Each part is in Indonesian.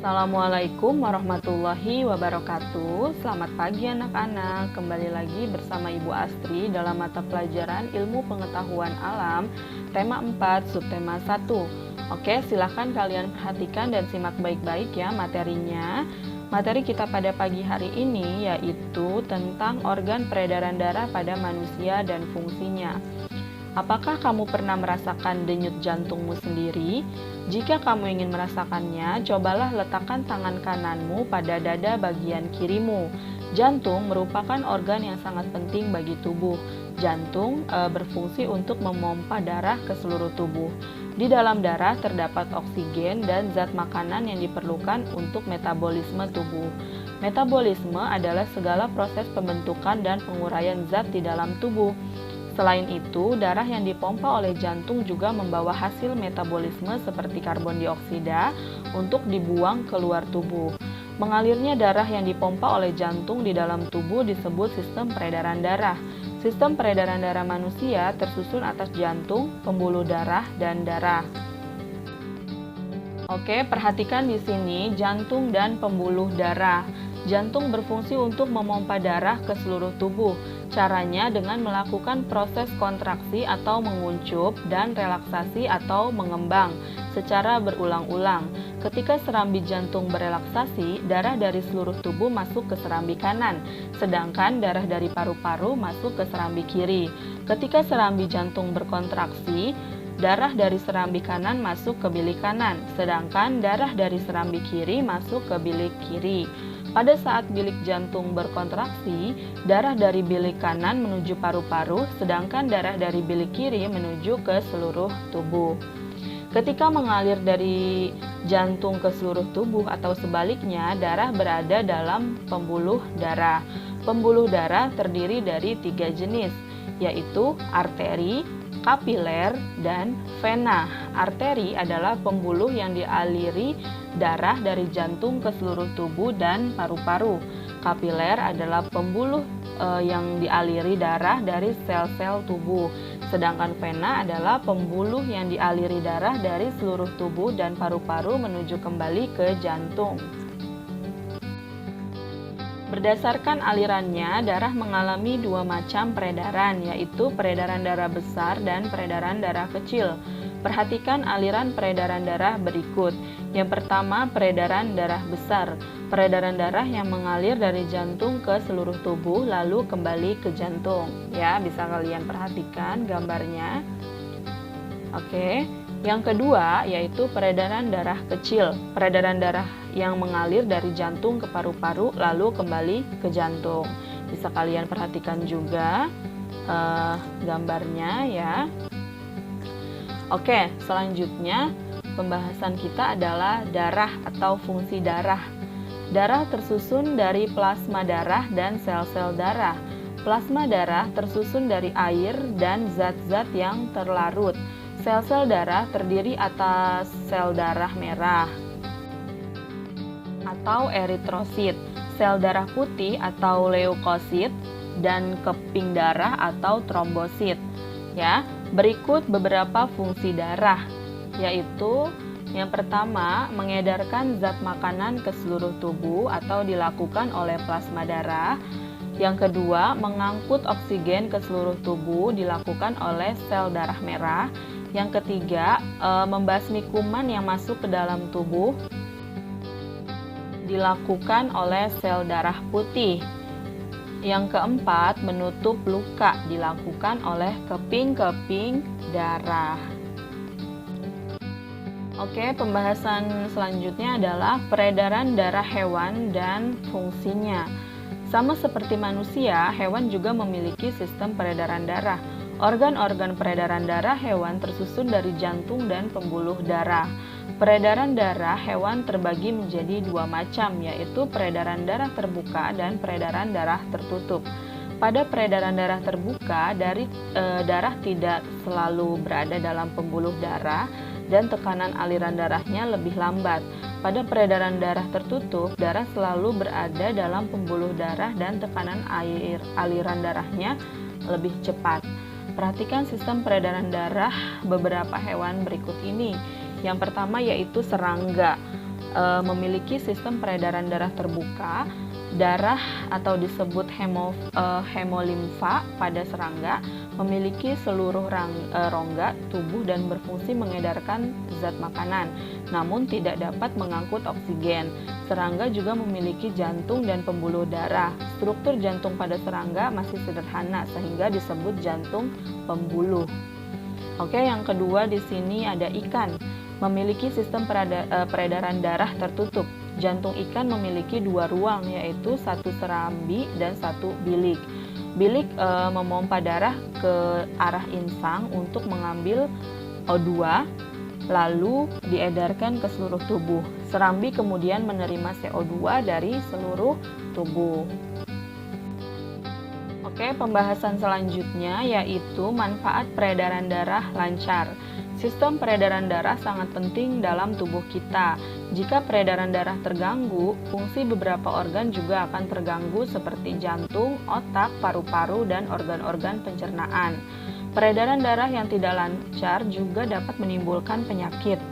Assalamualaikum warahmatullahi wabarakatuh. Selamat pagi anak-anak. Kembali lagi bersama Ibu Astri dalam mata pelajaran Ilmu Pengetahuan Alam tema 4 subtema 1. Oke, silahkan kalian perhatikan dan simak baik-baik ya materinya. Materi kita pada pagi hari ini yaitu tentang organ peredaran darah pada manusia dan fungsinya. Apakah kamu pernah merasakan denyut jantungmu sendiri? Jika kamu ingin merasakannya, cobalah letakkan tangan kananmu pada dada bagian kirimu. Jantung merupakan organ yang sangat penting bagi tubuh. Jantung berfungsi untuk memompa darah ke seluruh tubuh. Di dalam darah terdapat oksigen dan zat makanan yang diperlukan untuk metabolisme tubuh. Metabolisme adalah segala proses pembentukan dan penguraian zat di dalam tubuh. Selain itu, darah yang dipompa oleh jantung juga membawa hasil metabolisme seperti karbon dioksida untuk dibuang keluar tubuh. Mengalirnya darah yang dipompa oleh jantung di dalam tubuh disebut sistem peredaran darah. Sistem peredaran darah manusia tersusun atas jantung, pembuluh darah, dan darah. Oke, perhatikan di sini jantung dan pembuluh darah. Jantung berfungsi untuk memompa darah ke seluruh tubuh. Caranya dengan melakukan proses kontraksi atau menguncup dan relaksasi atau mengembang secara berulang-ulang. Ketika serambi jantung berelaksasi, darah dari seluruh tubuh masuk ke serambi kanan, sedangkan darah dari paru-paru masuk ke serambi kiri. Ketika serambi jantung berkontraksi, darah dari serambi kanan masuk ke bilik kanan, sedangkan darah dari serambi kiri masuk ke bilik kiri. Pada saat bilik jantung berkontraksi, darah dari bilik kanan menuju paru-paru, sedangkan darah dari bilik kiri menuju ke seluruh tubuh. Ketika mengalir dari jantung ke seluruh tubuh atau sebaliknya, darah berada dalam pembuluh darah. Pembuluh darah terdiri dari 3 jenis, yaitu arteri, kapiler, dan vena. Arteri adalah pembuluh yang dialiri darah dari jantung ke seluruh tubuh dan paru-paru. Kapiler adalah pembuluh yang dialiri darah dari sel-sel tubuh. Sedangkan vena adalah pembuluh yang dialiri darah dari seluruh tubuh dan paru-paru menuju kembali ke jantung. Berdasarkan alirannya, darah mengalami 2 macam peredaran, yaitu peredaran darah besar dan peredaran darah kecil. Perhatikan aliran peredaran darah berikut. Yang pertama, peredaran darah besar. Peredaran darah yang mengalir dari jantung ke seluruh tubuh lalu kembali ke jantung. Ya, bisa kalian perhatikan gambarnya. Oke. Yang kedua yaitu peredaran darah kecil. Peredaran darah yang mengalir dari jantung ke paru-paru lalu kembali ke jantung. Bisa kalian perhatikan juga gambarnya ya. Oke, selanjutnya pembahasan kita adalah darah atau fungsi darah. Darah tersusun dari plasma darah dan sel-sel darah. Plasma darah tersusun dari air dan zat-zat yang terlarut. Sel-sel darah terdiri atas sel darah merah atau eritrosit, sel darah putih atau leukosit, dan keping darah atau trombosit. Ya, berikut beberapa fungsi darah, yaitu yang pertama, mengedarkan zat makanan ke seluruh tubuh atau dilakukan oleh plasma darah. Yang kedua, mengangkut oksigen ke seluruh tubuh dilakukan oleh sel darah merah. Yang ketiga, membasmi kuman yang masuk ke dalam tubuh dilakukan oleh sel darah putih. Yang keempat, menutup luka dilakukan oleh keping-keping darah. Oke, pembahasan selanjutnya adalah peredaran darah hewan dan fungsinya. Sama seperti manusia, hewan juga memiliki sistem peredaran darah. Organ-organ peredaran darah hewan tersusun dari jantung dan pembuluh darah. Peredaran darah hewan terbagi menjadi 2 macam, yaitu peredaran darah terbuka dan peredaran darah tertutup. Pada peredaran darah terbuka, darah tidak selalu berada dalam pembuluh darah dan tekanan aliran darahnya lebih lambat. Pada peredaran darah tertutup, darah selalu berada dalam pembuluh darah dan tekanan aliran darahnya lebih cepat. Perhatikan sistem peredaran darah beberapa hewan berikut ini. Yang pertama yaitu serangga. memiliki sistem peredaran darah terbuka. Darah atau disebut hemolimfa pada serangga memiliki seluruh rongga tubuh dan berfungsi mengedarkan zat makanan, namun tidak dapat mengangkut oksigen. Serangga juga memiliki jantung dan pembuluh darah. Struktur jantung pada serangga masih sederhana sehingga disebut jantung pembuluh. Oke, yang kedua di sini ada ikan. Memiliki sistem peredaran darah tertutup. Jantung ikan memiliki dua ruang, yaitu satu serambi dan satu bilik. Bilik memompa darah ke arah insang untuk mengambil O2, lalu diedarkan ke seluruh tubuh. Serambi kemudian menerima CO2 dari seluruh tubuh. Oke, pembahasan selanjutnya yaitu manfaat peredaran darah lancar. Sistem peredaran darah sangat penting dalam tubuh kita. Jika peredaran darah terganggu, fungsi beberapa organ juga akan terganggu seperti jantung, otak, paru-paru, dan organ-organ pencernaan. Peredaran darah yang tidak lancar juga dapat menimbulkan penyakit.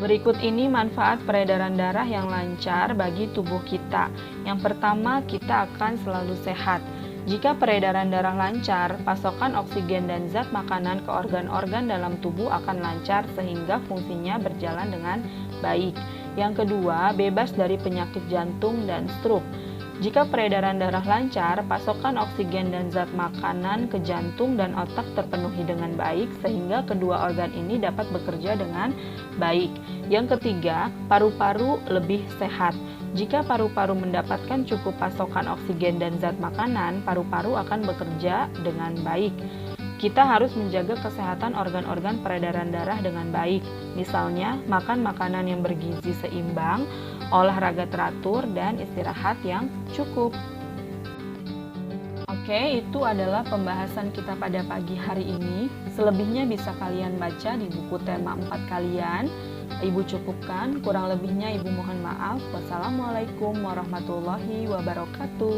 Berikut ini manfaat peredaran darah yang lancar bagi tubuh kita. Yang pertama, kita akan selalu sehat. Jika peredaran darah lancar, pasokan oksigen dan zat makanan ke organ-organ dalam tubuh akan lancar sehingga fungsinya berjalan dengan baik. Yang kedua, bebas dari penyakit jantung dan stroke. Jika peredaran darah lancar, pasokan oksigen dan zat makanan ke jantung dan otak terpenuhi dengan baik sehingga kedua organ ini dapat bekerja dengan baik. Yang ketiga, paru-paru lebih sehat. Jika paru-paru mendapatkan cukup pasokan oksigen dan zat makanan, paru-paru akan bekerja dengan baik. Kita harus menjaga kesehatan organ-organ peredaran darah dengan baik. Misalnya, makan makanan yang bergizi seimbang, olahraga teratur, dan istirahat yang cukup. Oke, itu adalah pembahasan kita pada pagi hari ini. Selebihnya bisa kalian baca di buku tema 4 kalian. Ibu cukupkan, kurang lebihnya Ibu mohon maaf. Wassalamualaikum warahmatullahi wabarakatuh.